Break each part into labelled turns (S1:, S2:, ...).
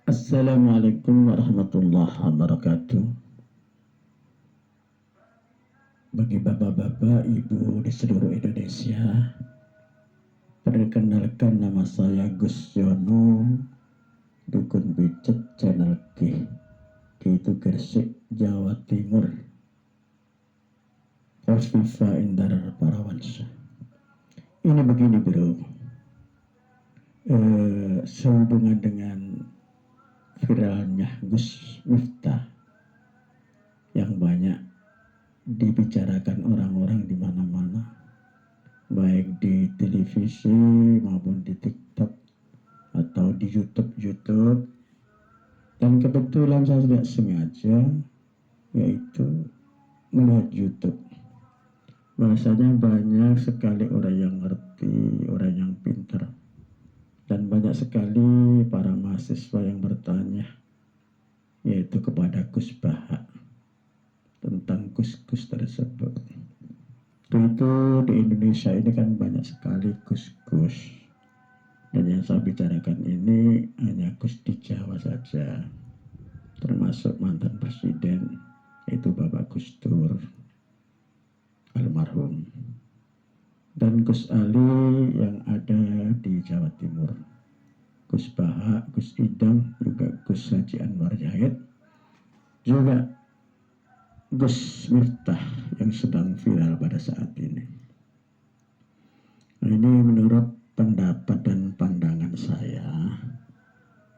S1: Assalamualaikum warahmatullahi wabarakatuh. Bagi bapak-bapak, ibu di seluruh Indonesia, perkenalkan nama saya Gus Yono, Dukun Bicet Channel K, di Gresik, Jawa Timur. Viva Indar Parawansa. Ini begini bro, sehubungan dengan viralnya Gus Miftah yang banyak dibicarakan orang-orang di mana-mana, baik di televisi maupun di TikTok atau di YouTube. Dan kebetulan saya tidak sengaja yaitu melihat YouTube. Bahasanya banyak sekali orang yang ngerti, orang yang pintar, dan banyak sekali para mahasiswa yang bertanya yaitu kepada Gus Baha tentang gus-gus tersebut. Itu di Indonesia ini kan banyak sekali gus-gus, dan yang saya bicarakan ini hanya gus di Jawa saja, termasuk mantan presiden yaitu Bapak Gus Dur almarhum, dan Gus Ali yang ada di Jawa Timur, Gus Baha, Gus Idam, juga Gus Haji Anwar Zahid, juga Gus Miftah yang sedang viral pada saat ini. Nah, ini menurut pendapat dan pandangan saya,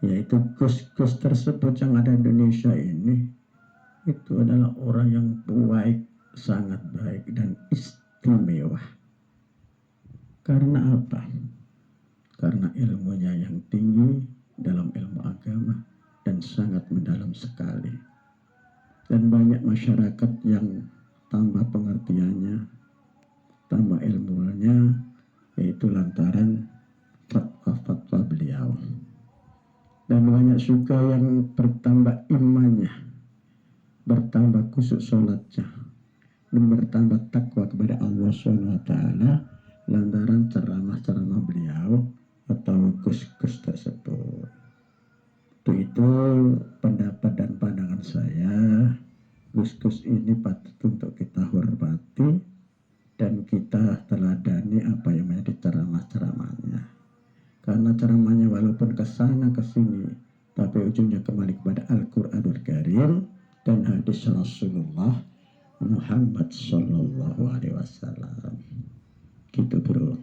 S1: yaitu gus-gus tersebut yang ada di Indonesia ini itu adalah orang yang baik, sangat baik dan istimewa. Karena apa? Karena ilmunya yang tinggi dalam ilmu agama dan sangat mendalam sekali. Dan banyak masyarakat yang tambah pengertiannya, tambah ilmunya, yaitu lantaran fatwa-fatwa beliau. Dan banyak juga yang bertambah imannya, bertambah khusyuk sholatnya, dan bertambah takwa kepada Allah SWT lantaran ceramah-ceramah beliau atau gus-gus tersebut. Itu pendapat dan pandangan saya. Gus-gus ini patut untuk kita hormati dan kita teladani apa yang menjadi ceramah-ceramahnya. Karena ceramahnya walaupun kesana kesini, tapi ujungnya kembali kepada Al-Quranul Karim dan hadis Rasulullah Muhammad Sallallahu Alaihi Wasallam. Gitu bro.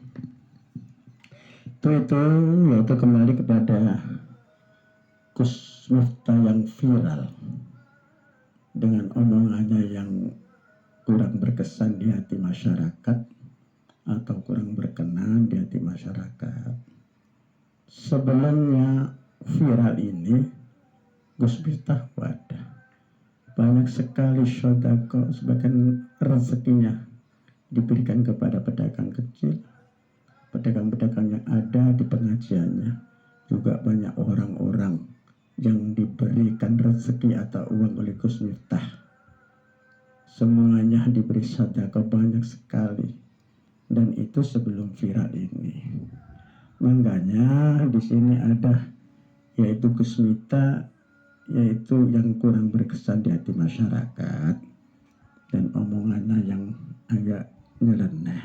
S1: Itu yaitu kembali kepada Gus Miftah yang viral dengan omongannya yang kurang berkesan di hati masyarakat atau kurang berkenan di hati masyarakat. Sebelumnya viral ini Gus Miftah wadah banyak sekali sodako, sebagian rezekinya diberikan kepada pedagang kecil, pedagang-pedagang yang ada di pengajiannya, juga banyak orang-orang yang diberikan rezeki atau uang oleh Gus Miftah. Semuanya diberi sedekah banyak sekali, dan itu sebelum viral ini. Makanya di sini ada yaitu Gus Miftah, yaitu yang kurang berkesan di hati masyarakat dan omongannya yang agak nyeleneh.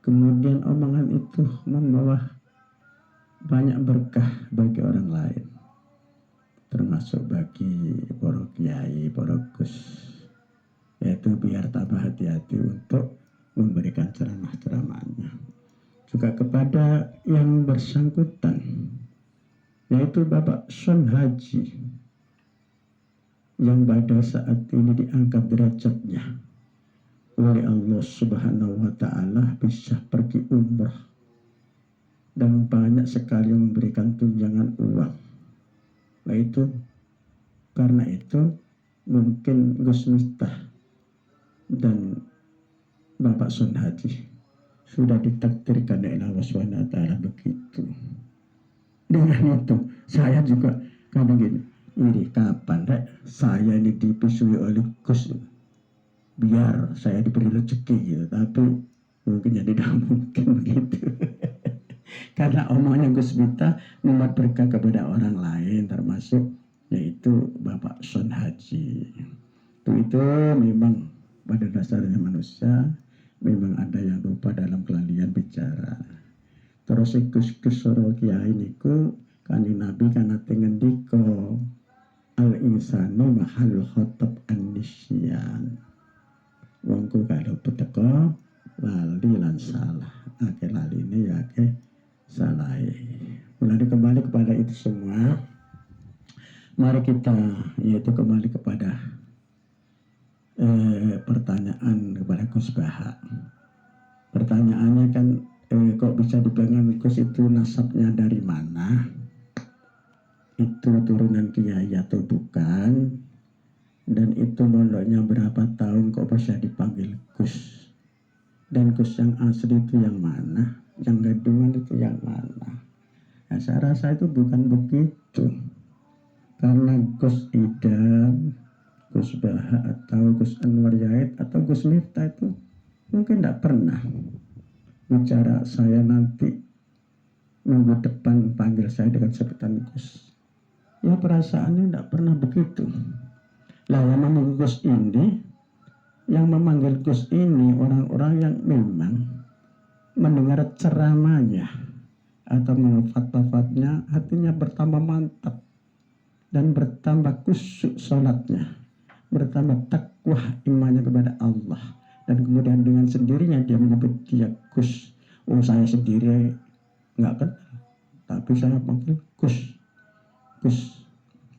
S1: Kemudian omongan itu membawa banyak berkah bagi orang lain, termasuk bagi para kiai, para gus, yaitu biar tambah hati-hati untuk memberikan ceramah-ceramahnya. Juga kepada yang bersangkutan, yaitu Bapak Son Haji, yang pada saat ini diangkat derajatnya oleh Allah Subhanahu wa Ta'ala, bisa pergi umrah dan banyak sekali memberikan tunjangan uang. Nah itu, karena itu mungkin Gus Miftah dan Bapak Son Haji sudah ditakdirkan oleh Allah SWT begitu. Dengan itu saya juga kadang gini, ini kapan deh saya ini dipisui oleh Gus biar saya diberi rezeki gitu, tapi mungkin ya tidak mungkin begitu. Karena omongannya Gus Miftah membuat berkah kepada orang lain, termasuk yaitu Bapak Son Haji. Itu memang pada dasarnya manusia memang ada yang lupa dalam kelalian bicara. Terus Gus Soro Kiai niku kanjeng Nabi kana tengendiko al insanu mahal khotob anisyan. Wongku kalau peteko lali lan salah, ake lali ini ya ake salah. Mulai kembali kepada itu semua, mari kita yaitu kembali kepada pertanyaan kepada Gus Baha. Pertanyaannya kan kok bisa dipegang Gus itu nasabnya dari mana? Itu turunan kiai atau bukan? Dan itu mondoknya berapa tahun kok bisa dipanggil Gus? Dan Gus yang asli itu yang mana? Yang gadungan itu yang mana? Nah, saya rasa itu bukan begitu. Karena Gus Idam, Gus Baha atau Gus Anwar Yahid atau Gus Miftah itu mungkin tidak pernah bicara saya nanti minggu depan panggil saya dengan sebutan Gus. Ya perasaannya tidak pernah begitu. Lah yang memanggil Gus ini, yang memanggil Gus ini orang-orang yang memang mendengar ceramahnya atau fatwa-fatwanya hatinya bertambah mantap dan bertambah khusyuk sholatnya, bertambah takwa imannya kepada Allah, dan kemudian dengan sendirinya dia menyebut dia Gus. Oh saya sendiri nggak kenal, tapi saya panggil Gus,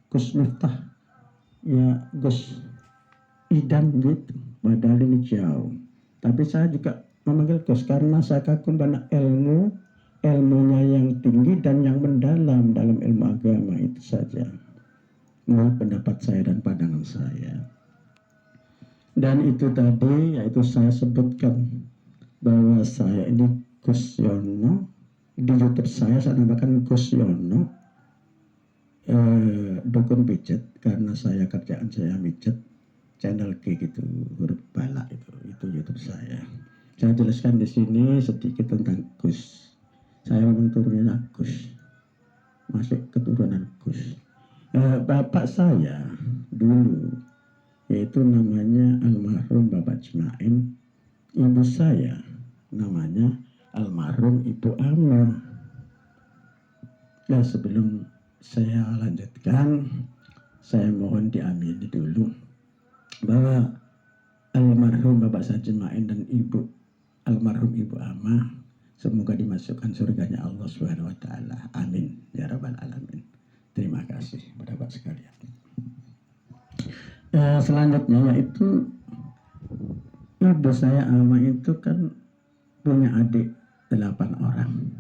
S1: Gus Miftah, ya Gus Idam gitu. Padahal ini jauh. Tapi saya juga memanggil Gus karena saya kagum pada ilmunya yang tinggi dan yang mendalam dalam ilmu agama itu saja. Menurut pendapat saya dan pandangan saya. Dan itu tadi yaitu saya sebutkan bahwa saya ini Gus Yono. Di YouTube saya namakan Gus Yono dukun pijet, karena saya kerjaan saya mijet. Channel G gitu, huruf balak itu YouTube saya. Saya jelaskan di sini sedikit tentang Gus. Saya memang turunnya Gus, masuk keturunan Gus. Bapak saya dulu yaitu namanya almarhum Bapak Jemaim, ibu saya namanya almarhum Ibu Amel. Nah sebelum saya lanjutkan, saya mohon diamini dulu bahwa almarhum Bapak saya Jemaim dan Ibu almarhum Ibu Amah semoga dimasukkan surganya Allah Subhanahu wa taala. Amin ya rabbal alamin. Terima kasih pada Bapak sekalian. Selanjutnya yaitu ibu saya Amah itu kan punya adik 8 orang.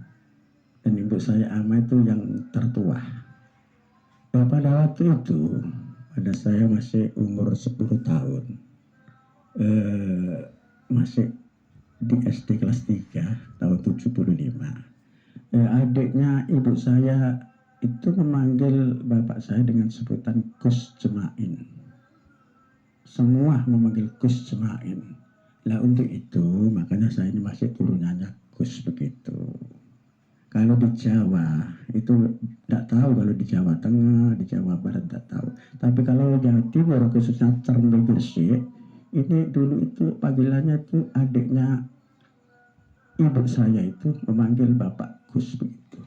S1: Dan ibu saya Amah itu yang tertua. Pada waktu itu pada saya masih umur 10 tahun, masih di SD kelas 3 tahun 75. Adiknya ibu saya itu memanggil bapak saya dengan sebutan Gus Jemaim. Semua memanggil Gus Jemaim. Lah untuk itu makanya saya ini masih turunannya Gus begitu. Kalau di Jawa itu tidak tahu, kalau di Jawa Tengah, di Jawa Barat tidak tahu. Tapi kalau Jawa Timur khususnya Cermai Gresik, ini dulu itu panggilannya itu adiknya ibu saya itu memanggil Bapak Gus begitu.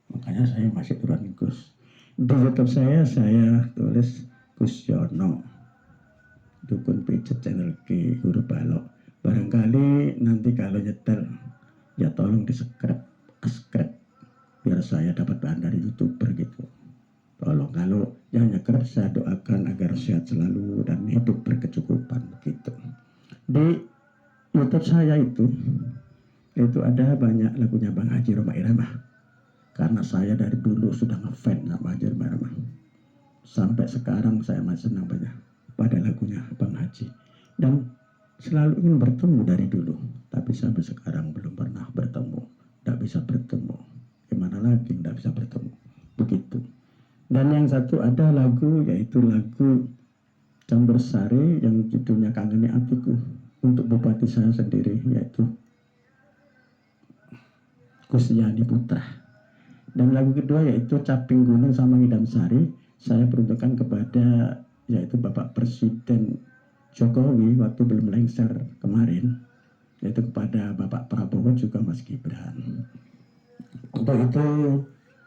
S1: Makanya saya masih turun Gus. Di YouTube saya tulis Gus Yono, dukun pijet channel G huruf balok. Barangkali nanti kalau nyetel ya tolong di-subscribe biar saya dapat bahan dari YouTuber gitu. Tolong kalau yang nyeker saya doakan agar sehat selalu dan hidup berkecukupan begitu. Di YouTube saya itu ada banyak lagunya Bang Haji Rhoma Irama. Karena saya dari dulu sudah ngefans sama Haji Rhoma Irama. Sampai sekarang saya masih senang banyak pada lagunya Bang Haji. Dan selalu ingin bertemu dari dulu, tapi sampai sekarang belum pernah bertemu. Tidak bisa bertemu, gimana lagi tidak bisa bertemu begitu. Dan yang satu ada lagu yaitu lagu Campur Sari yang judulnya Kangeni Atiku untuk bupati saya sendiri, yaitu Kusdiani Putra. Dan lagu kedua yaitu Caping Gunung sama Ngidam Sari, saya peruntukkan kepada yaitu Bapak Presiden Jokowi waktu belum lengser kemarin, yaitu kepada Bapak Prabowo juga Mas Gibran. Untuk itu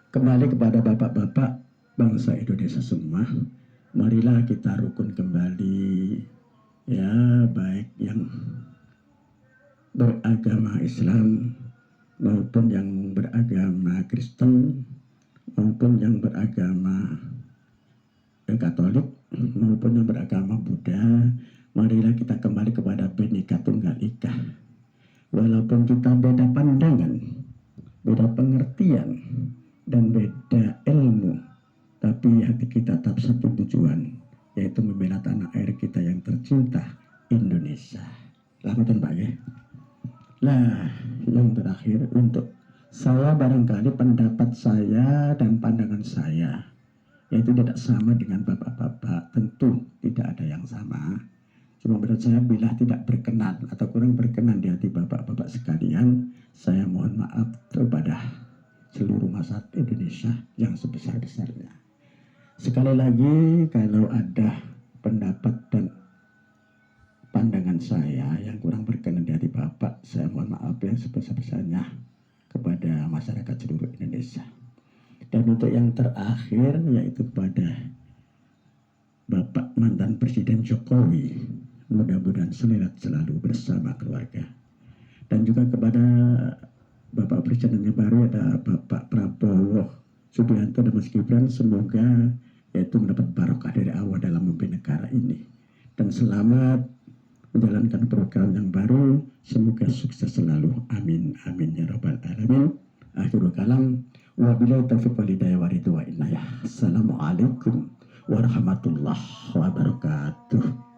S1: kembali kepada bapak-bapak bangsa Indonesia semua, marilah kita rukun kembali, ya, baik yang beragama Islam maupun yang beragama Kristen maupun yang beragama Katolik maupun yang beragama Buddha. Marilah kita kembali kepada Bhinneka Tunggal Ika. Walaupun kita beda pandangan, beda pengertian, dan beda ilmu, tapi hati kita tetap satu tujuan, yaitu membela tanah air kita yang tercinta, Indonesia. Lakukan Pak ya. Nah, yang terakhir untuk saya, barangkali pendapat saya dan pandangan saya yaitu tidak sama dengan bapak-bapak, tentu tidak ada yang sama. Cuma menurut saya bila tidak berkenan atau kurang berkenan di hati bapak-bapak sekalian, saya mohon maaf kepada seluruh masyarakat Indonesia yang sebesar-besarnya. Sekali lagi, kalau ada pendapat dan pandangan saya yang kurang berkenan di hati Bapak, saya mohon maaf yang sebesar-besarnya kepada masyarakat seluruh Indonesia. Dan untuk yang terakhir yaitu kepada Bapak mantan Presiden Jokowi, mudah-mudahan selalu bersama keluarga. Dan juga kepada Bapak Presiden yang baru ada Bapak Prabowo Subianto dan Mas Gibran, semoga yaitu mendapat barokah dari Allah dalam memimpin negara ini. Dan selamat menjalankan program yang baru, semoga sukses selalu, amin amin ya rabbal alamin. Akhirul kalam, wabillahi taufiq wal hidayah wa ridha wa inayah. Assalamualaikum warahmatullahi wabarakatuh.